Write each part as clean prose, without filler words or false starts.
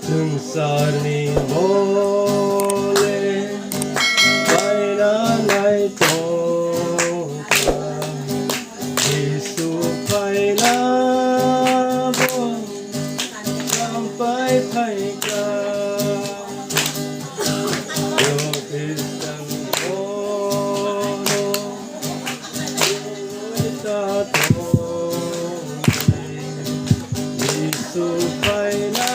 Sungsarni bole paina nai toka Yesu paina bo sampai paika Yo Kristen bono ta toki Yesu paina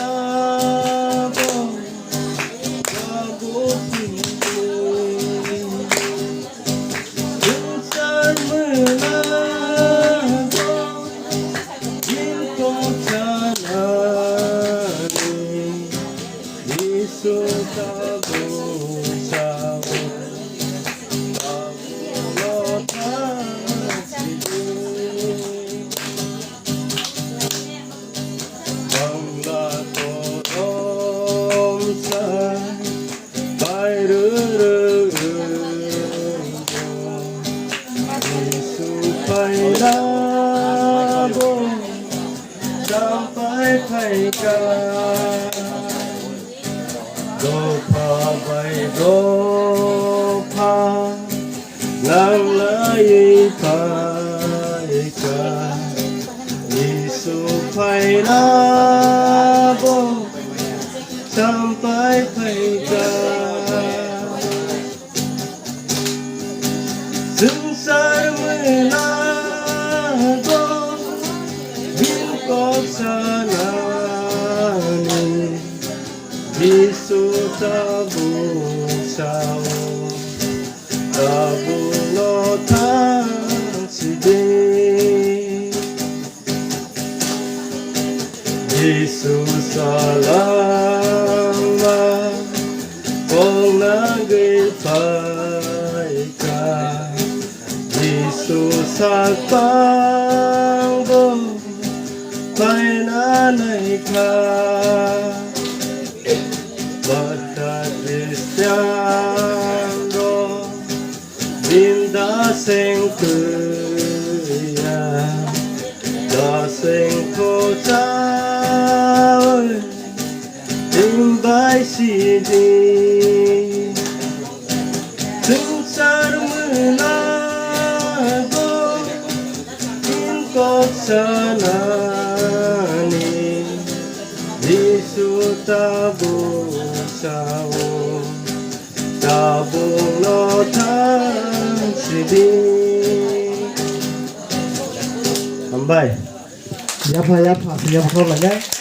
sampai paika dopa bai dopa nang lai paika Yesu paina bo sampai paika Sengsara menago sanani Yesu tabu sao tabu no tanside Yesu salama kong nagay paika Yesu sakpangbo paina naika Bata Cristiano Dinda seng kuya Da seng kota Timbai sidi Sengsar menago Ingkok sana Yesu tabu sao tabu no tansidi Ambai Siapa siapa kau lagi?